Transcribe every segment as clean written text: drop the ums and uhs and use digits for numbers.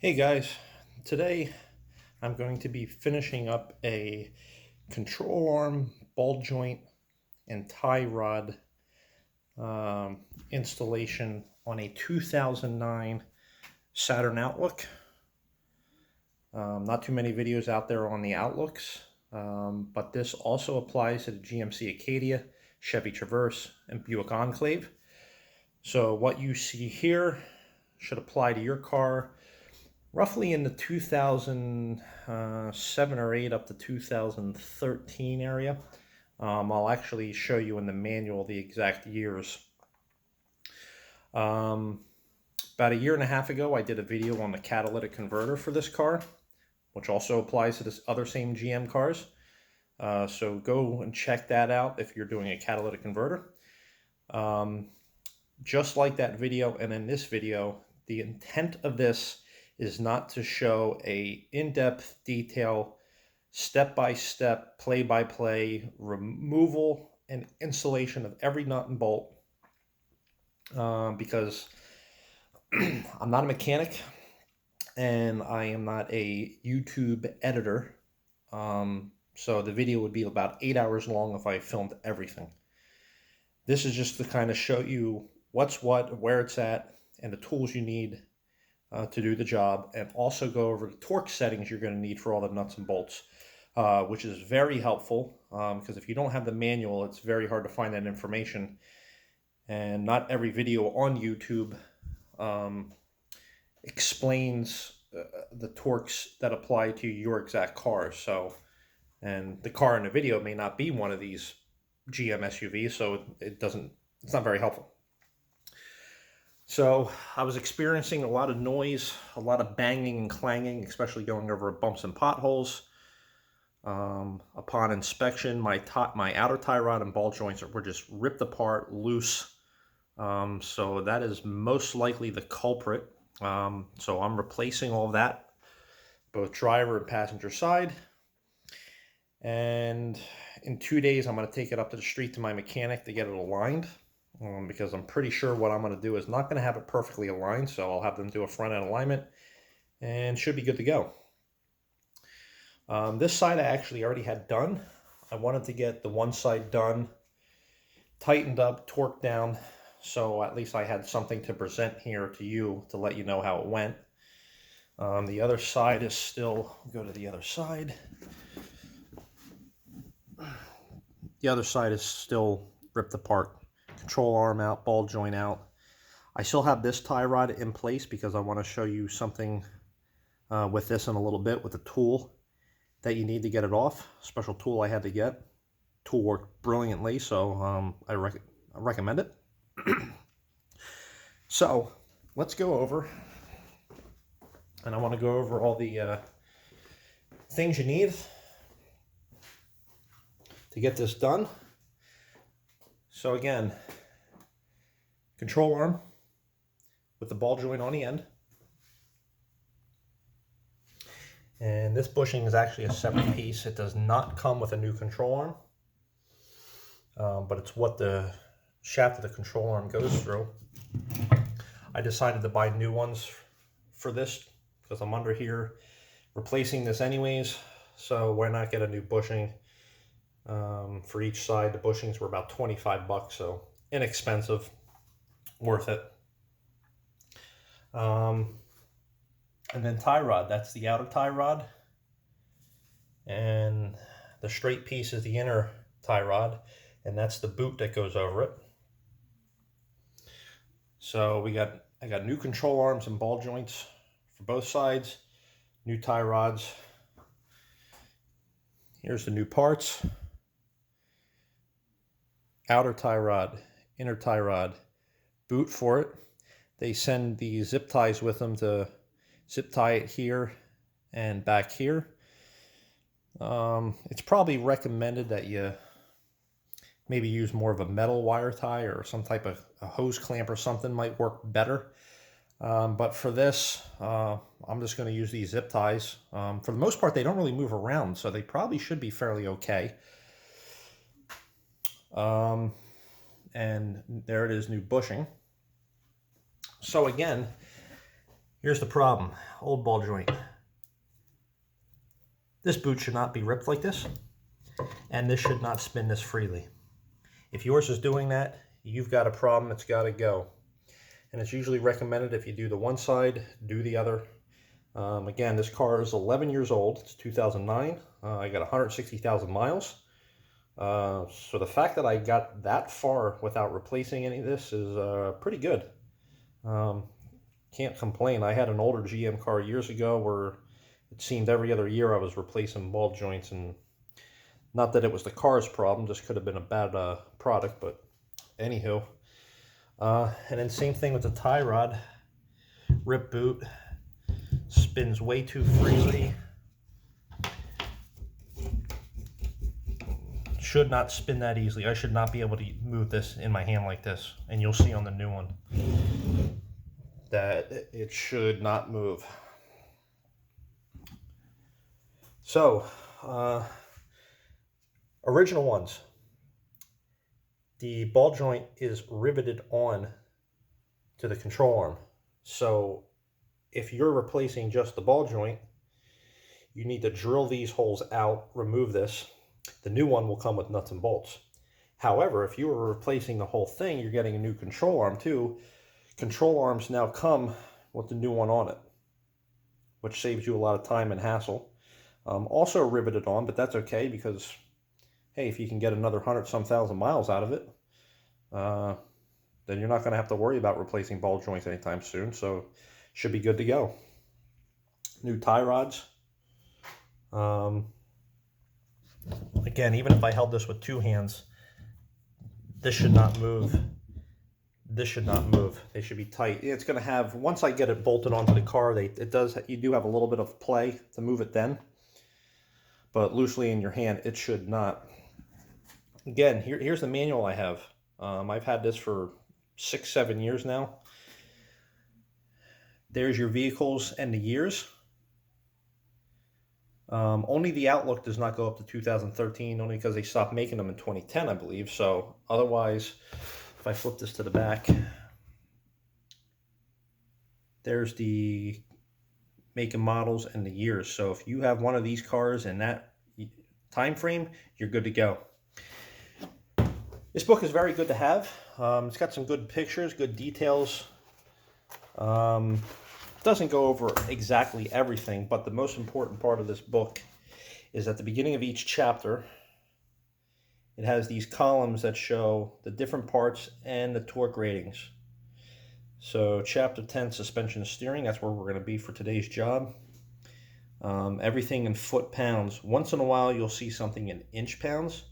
Hey guys, today I'm going to be finishing up a control arm, ball joint, and tie rod installation on a 2009 Saturn Outlook. Not too many videos out there on the Outlooks, but this also applies to the GMC Acadia, Chevy Traverse, and Buick Enclave. So what you see here should apply to your car roughly in the 2007 or 8 up to 2013 area. I'll actually show you in the manual the exact years. About a year and a half ago, I did a video on the catalytic converter for this car, which also applies to this other same GM cars. So go and check that out if you're doing a catalytic converter. Just like that video and in this video, the intent of this is not to show a in-depth detail, step-by-step, play-by-play removal and installation of every nut and bolt, because I'm not a mechanic and I am not a YouTube editor, so the video would be about 8 hours long if I filmed everything. This is just to kind of show you what's what, where it's at, and the tools you need to do the job, and also go over the torque settings you're going to need for all the nuts and bolts, which is very helpful, because if you don't have the manual, it's very hard to find that information, and not every video on YouTube explains the torques that apply to your exact car. So, and the car in the video may not be one of these GM SUVs, so it's not very helpful. So I was experiencing a lot of noise, a lot of banging and clanging, especially going over bumps and potholes. Upon inspection, my outer tie rod and ball joints were just ripped apart, loose. So that is most likely the culprit. So I'm replacing all that, both driver and passenger side. And in 2 days, I'm going to take it up to the street to my mechanic to get it aligned. Because I'm pretty sure what I'm going to do is not going to have it perfectly aligned, so I'll have them do a front end alignment and should be good to go. This side I actually already had done. I wanted to get the one side done, tightened up, torqued down, so at least I had something to present here to you to let you know how it went. The other side is still, go to the other side. The other side is still ripped apart. Control arm out, ball joint out. I still have this tie rod in place because I want to show you something with this in a little bit with the tool that you need to get it off. Special tool I had to get. Tool worked brilliantly, so I recommend it. So let's go over, and I want to go over all the things you need to get this done. So again, control arm with the ball joint on the end. And this bushing is actually a separate piece. It does not come with a new control arm, but it's what the shaft of the control arm goes through. I decided to buy new ones for this because I'm under here replacing this anyways, so why not get a new bushing? For each side, the bushings were about 25 bucks, so inexpensive, worth it. And then tie rod, that's the outer tie rod, and the straight piece is the inner tie rod, and that's the boot that goes over it. So I got new control arms and ball joints for both sides, new tie rods. Here's the new parts. Outer tie rod, inner tie rod, boot for it. They send the zip ties with them to zip tie it here and back here. It's probably recommended that you maybe use more of a metal wire tie, or some type of a hose clamp or something might work better. But for this, I'm just going to use these zip ties. For the most part, they don't really move around, so they probably should be fairly okay. And there it is, new bushing. So again, Here's the problem, old ball joint. This boot should not be ripped like this, and this should not spin this freely. If yours is doing that, you've got a problem, it's got to go. And it's usually recommended if you do the one side, do the other. Again, this car is 11 years old, it's 2009. I got 160,000 miles. So the fact that I got that far without replacing any of this is pretty good. Can't complain. I had an older GM car years ago where it seemed every other year I was replacing ball joints, and not that it was the car's problem, just could have been a bad product, but anywho. And then same thing with the tie rod. Rip boot, spins way too freely. Should not spin that easily. I should not be able to move this in my hand like this, and you'll see on the new one that it should not move. So, original ones, the ball joint is riveted on to the control arm. So if you're replacing just the ball joint, you need to drill these holes out, remove this. The new one will come with nuts and bolts. However, if you were replacing the whole thing, you're getting a new control arm too. Control arms now come with the new one on it, which saves you a lot of time and hassle. Also riveted on, but that's okay because, hey, if you can get another 100-some thousand miles out of it, then you're not going to have to worry about replacing ball joints anytime soon, so should be good to go. New tie rods. Again, even if I held this with two hands, this should not move. This should not move. They should be tight. It's going to have, once I get it bolted onto the car, you do have a little bit of play to move it then. But loosely in your hand, it should not. Again, here's the manual I have. I've had this for 6-7 years now. There's your vehicles and the years. Only the Outlook does not go up to 2013, only because they stopped making them in 2010, I believe. So otherwise, if I flip this to the back, there's the make and models and the years. So if you have one of these cars in that time frame, you're good to go. This book is very good to have. It's got some good pictures, good details. Doesn't go over exactly everything, but the most important part of this book is at the beginning of each chapter, it has these columns that show the different parts and the torque ratings. So chapter 10, suspension and steering, that's where we're going to be for today's job. Everything in foot-pounds. Once in a while you'll see something in inch-pounds,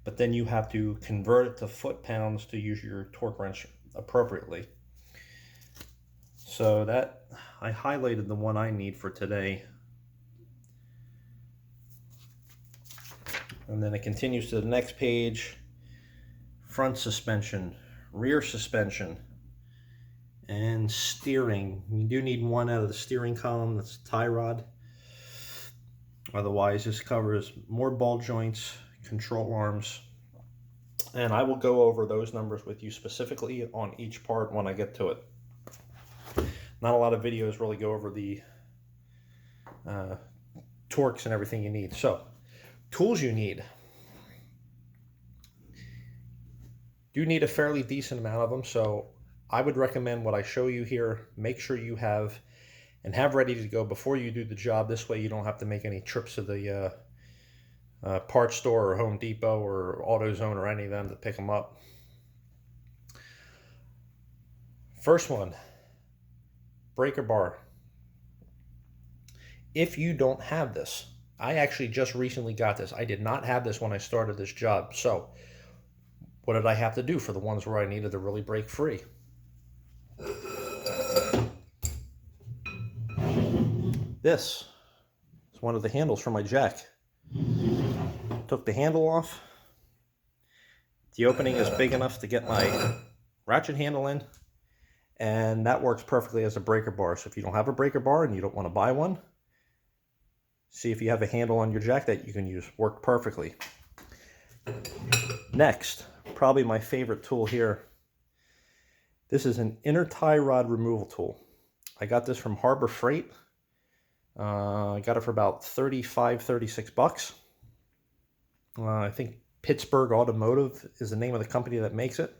but then you have to convert it to foot-pounds to use your torque wrench appropriately. So that, I highlighted the one I need for today. And then it continues to the next page. Front suspension, rear suspension, and steering. You do need one out of the steering column, that's tie rod. Otherwise, this covers more ball joints, control arms, and I will go over those numbers with you specifically on each part when I get to it. Not a lot of videos really go over the torques and everything you need. So, tools you need. You need a fairly decent amount of them, so I would recommend what I show you here. Make sure you have and have ready to go before you do the job. This way you don't have to make any trips to the parts store or Home Depot or AutoZone or any of them to pick them up. First one, breaker bar. If you don't have this, I actually just recently got this. I did not have this when I started this job. So what did I have to do for the ones where I needed to really break free? This is one of the handles for my jack. Took the handle off. The opening is big enough to get my ratchet handle in, and that works perfectly as a breaker bar. So if you don't have a breaker bar and you don't want to buy one, see if you have a handle on your jack that you can use. Worked perfectly. Next, probably my favorite tool here. This is an inner tie rod removal tool. I got this from Harbor Freight. I got it for about 35, 36 bucks. I think Pittsburgh Automotive is the name of the company that makes it.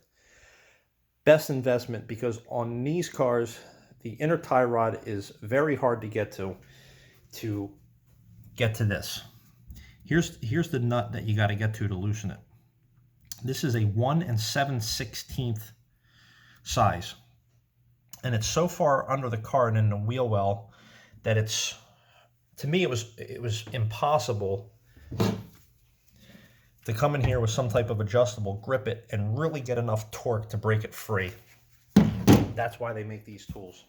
Best investment, because on these cars, the inner tie rod is very hard to get to get to this. Here's the nut that you got to get to loosen it. This is a 1 7/16 size. And it's so far under the car and in the wheel well that it's, to me, it was impossible to come in here with some type of adjustable, grip it, and really get enough torque to break it free. That's why they make these tools.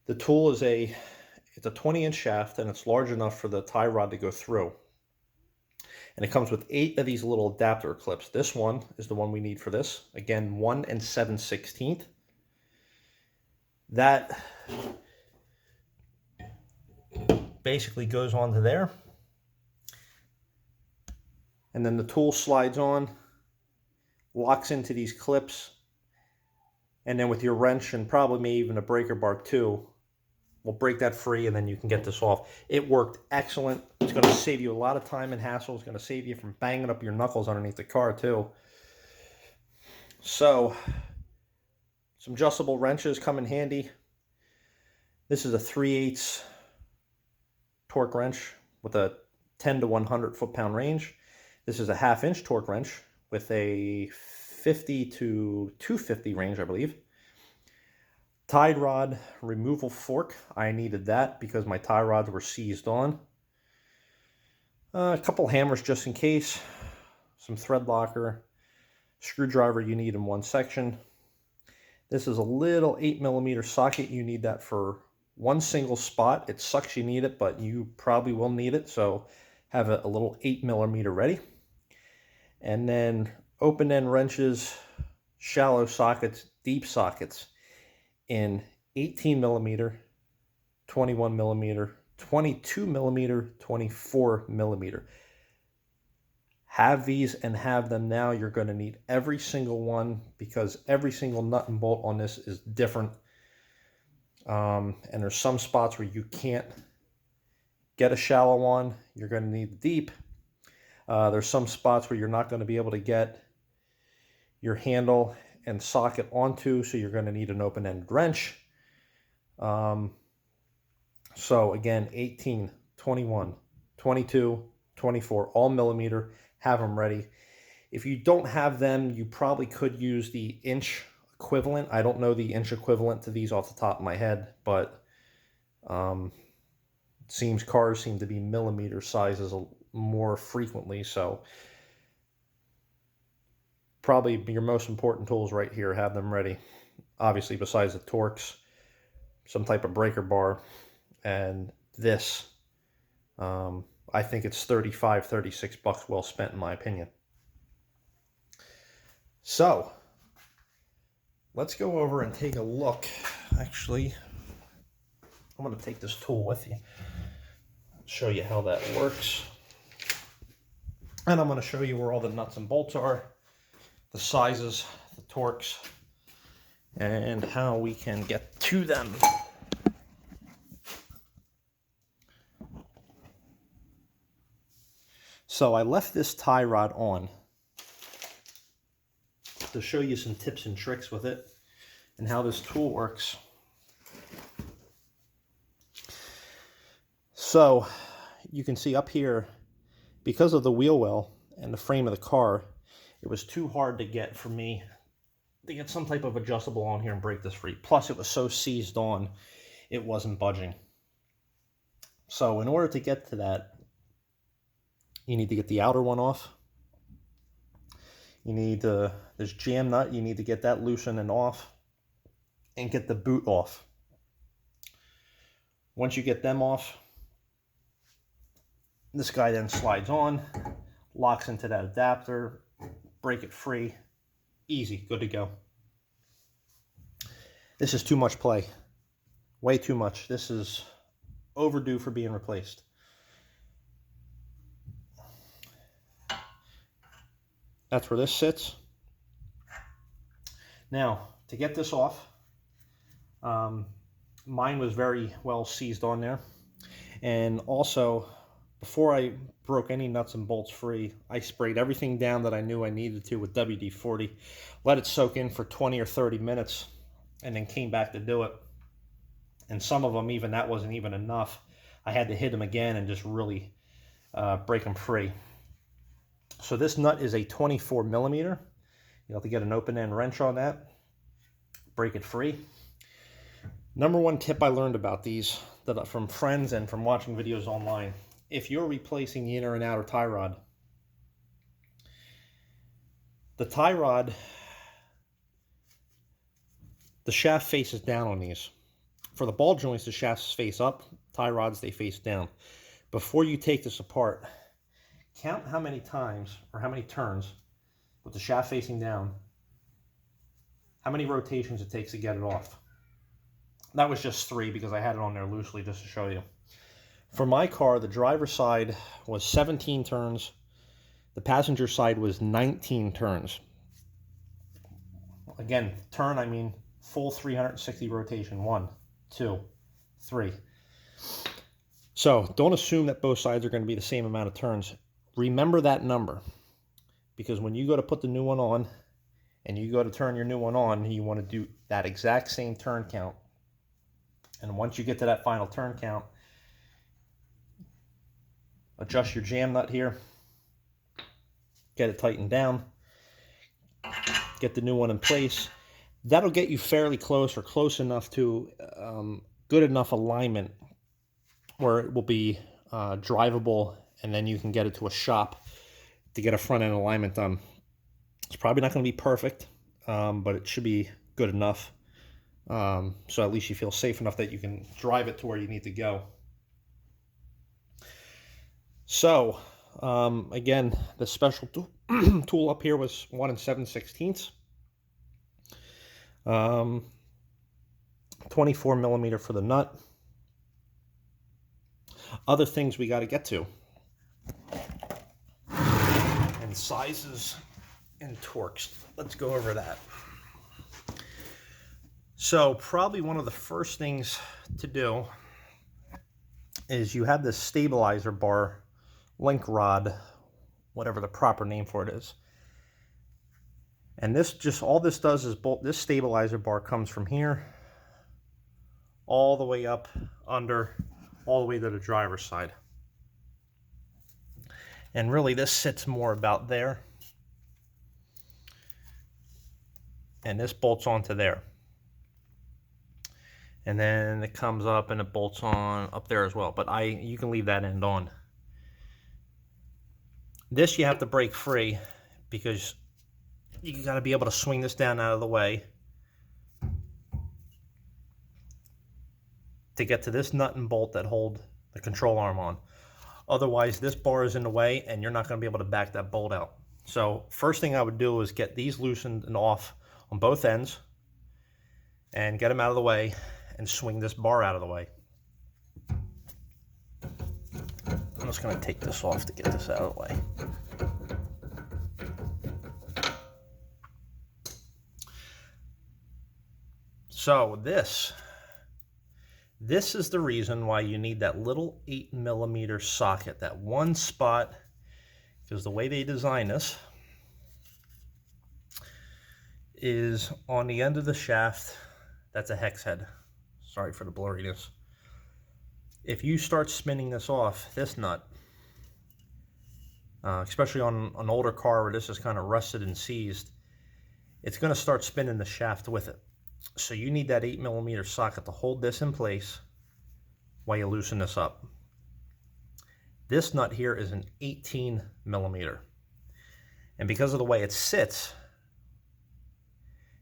The tool is it's a 20-inch shaft, and it's large enough for the tie rod to go through. And it comes with 8 of these little adapter clips. This one is the one we need for this. Again, 1 7/16. That basically goes onto there. And then the tool slides on, locks into these clips, and then with your wrench and probably maybe even a breaker bar too, we'll break that free, and then you can get this off. It worked excellent. It's going to save you a lot of time and hassle. It's going to save you from banging up your knuckles underneath the car too. So, some adjustable wrenches come in handy. This is a 3/8 torque wrench with a 10 to 100 foot-pound range. This is a 1/2 inch torque wrench with a 50 to 250 range, I believe. Tie rod removal fork. I needed that because my tie rods were seized on. A couple hammers just in case. Some thread locker. Screwdriver you need in one section. This is a little 8mm socket. You need that for one single spot. It sucks you need it, but you probably will need it. So have a little 8mm ready. And then open end wrenches, shallow sockets, deep sockets in 18mm, 21mm, 22mm, 24mm. Have these and have them now. You're going to need every single one because every single nut and bolt on this is different. And there's some spots where you can't get a shallow one. You're going to need deep. There's some spots where you're not going to be able to get your handle and socket onto, so you're going to need an open-ended wrench. So again, 18, 21, 22, 24, all millimeter. Have them ready. If you don't have them, you probably could use the inch equivalent. I don't know the inch equivalent to these off the top of my head, but seems cars seem to be millimeter sizes more frequently, so probably your most important tools right here. Have them ready. Obviously, besides the Torx, some type of breaker bar, and this. I think it's 35, 36 bucks well spent in my opinion. So, let's go over and take a look. Actually, I'm going to take this tool with you, show you how that works. And I'm going to show you where all the nuts and bolts are, the sizes, the torques, and how we can get to them. So I left this tie rod on to show you some tips and tricks with it and how this tool works. So you can see up here, because of the wheel well and the frame of the car, it was too hard to get for me to get some type of adjustable on here and break this free. Plus it was so seized on, it wasn't budging. So in order to get to that, you need to get the outer one off. You need this jam nut, you need to get that loosened and off, and get the boot off. Once you get them off, this guy then slides on, locks into that adapter, break it free, easy, good to go. This is too much play, way too much. This is overdue for being replaced. That's where this sits. Now, to get this off, Mine was very well seized on there. And also, before I broke any nuts and bolts free, I sprayed everything down that I knew I needed to with WD-40, let it soak in for 20 or 30 minutes, and then came back to do it. And some of them, even that wasn't even enough. I had to hit them again and just really break them free. So this nut is a 24 millimeter. You'll have to get an open end wrench on that, break it free. Number one tip I learned about these from friends and from watching videos online: if you're replacing the inner and outer tie rod, the tie rod, the shaft faces down on these. For the ball joints, the shafts face up. Tie rods, they face down. Before you take this apart, count how many times or how many turns with the shaft facing down, how many rotations it takes to get it off. That was just 3 because I had it on there loosely just to show you. For my car, the driver's side was 17 turns. The passenger side was 19 turns. Again, turn, I mean full 360 rotation. 1, 2, 3. So don't assume that both sides are going to be the same amount of turns. Remember that number, because when you go to put the new one on and you go to turn your new one on, you want to do that exact same turn count. And once you get to that final turn count, adjust your jam nut here, get it tightened down, get the new one in place. That'll get you fairly close, or close enough to good enough alignment where it will be drivable, and then you can get it to a shop to get a front end alignment done. It's probably not going to be perfect, but it should be good enough. So at least you feel safe enough that you can drive it to where you need to go. So again, the special tool up here was 1 7/16. 24 millimeter for the nut. Other things we got to get to, and sizes and torques. Let's go over that. So probably one of the first things to do is you have this stabilizer bar, link rod, whatever the proper name for it is. And this just, all this does is this stabilizer bar comes from here all the way up under, all the way to the driver's side. And really this sits more about there. And this bolts onto there. And then it comes up and it bolts on up there as well. But you can leave that end on. This you have to break free because you got to be able to swing this down out of the way to get to this nut and bolt that hold the control arm on. Otherwise, this bar is in the way and you're not going to be able to back that bolt out. So first thing I would do is get these loosened and off on both ends and get them out of the way and swing this bar out of the way. I'm just going to take this off to get this out of the way. So this is the reason why you need that little 8 millimeter socket, that one spot, because the way they design this is on the end of the shaft. That's a hex head. Sorry for the blurriness. If you start spinning this off, this nut, especially on an older car where this is kind of rusted and seized, it's going to start spinning the shaft with it. So you need that 8 millimeter socket to hold this in place while you loosen this up. This nut here is an 18 millimeter. And because of the way it sits,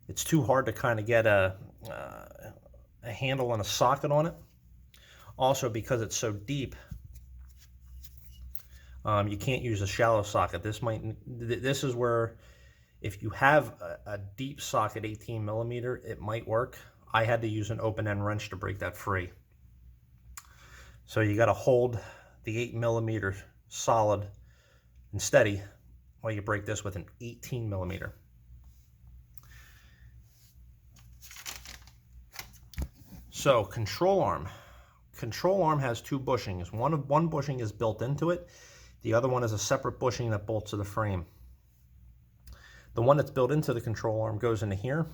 it's too hard to kind of get a handle and a socket on it. Also, because it's so deep, you can't use a shallow socket. This is where, if you have a deep socket 18 millimeter, it might work. I had to use an open end wrench to break that free. So you got to hold the 8 millimeter solid and steady while you break this with an 18 millimeter. So control arm. Control arm has two bushings. One bushing is built into it. The other one is a separate bushing that bolts to the frame. The one that's built into the control arm goes into here,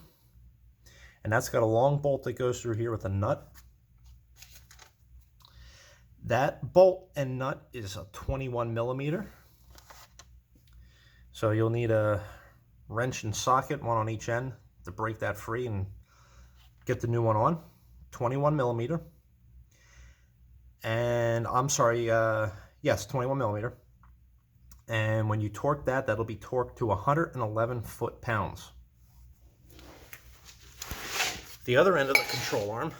and that's got a long bolt that goes through here with a nut. That bolt and nut is a 21 millimeter. So you'll need a wrench and socket, one on each end, to break that free and get the new one on. 21 millimeter. And I'm sorry, yes, 21 millimeter. And when you torque that, that'll be torqued to 111 foot-pounds. The other end of the control arm,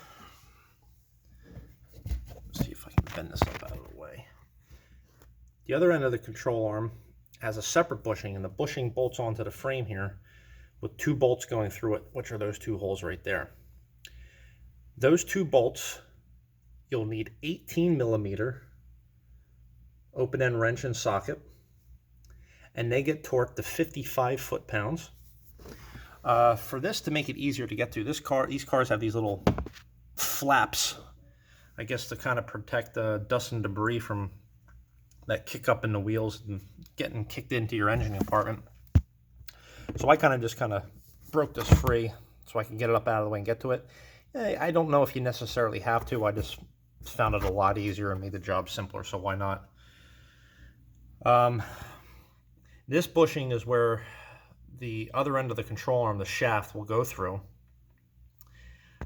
let's see if I can bend this up out of the way. The other end of the control arm has a separate bushing, and the bushing bolts onto the frame here with two bolts going through it, which are those two holes right there. Those two bolts, you'll need 18 millimeter open-end wrench and socket, and they get torqued to 55 foot-pounds. For this to make it easier to get to, these cars have these little flaps, I guess, to kind of protect the dust and debris from that kick up in the wheels and getting kicked into your engine compartment. So I just broke this free so I can get it up out of the way and get to it. I don't know if you necessarily have to. I just found it a lot easier and made the job simpler, so why not? This bushing is where the other end of the control arm, the shaft, will go through.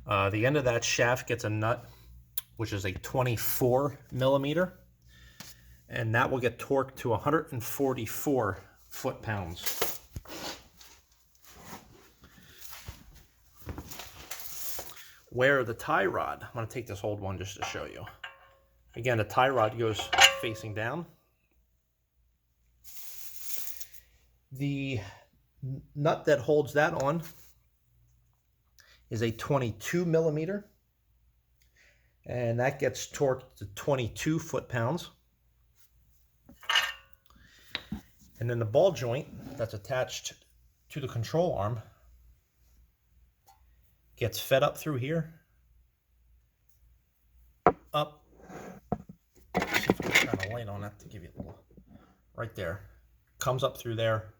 The end of that shaft gets a nut, which is a 24 millimeter, and that will get torqued to 144 foot-pounds. Where the tie rod, I'm going to take this old one just to show you. Again, the tie rod goes facing down. The nut that holds that on is a 22 millimeter, and that gets torqued to 22 foot-pounds. And then the ball joint that's attached to the control arm gets fed up through here, up. Let's see if I can turn the light on that to give you a little, right there. Comes up through there,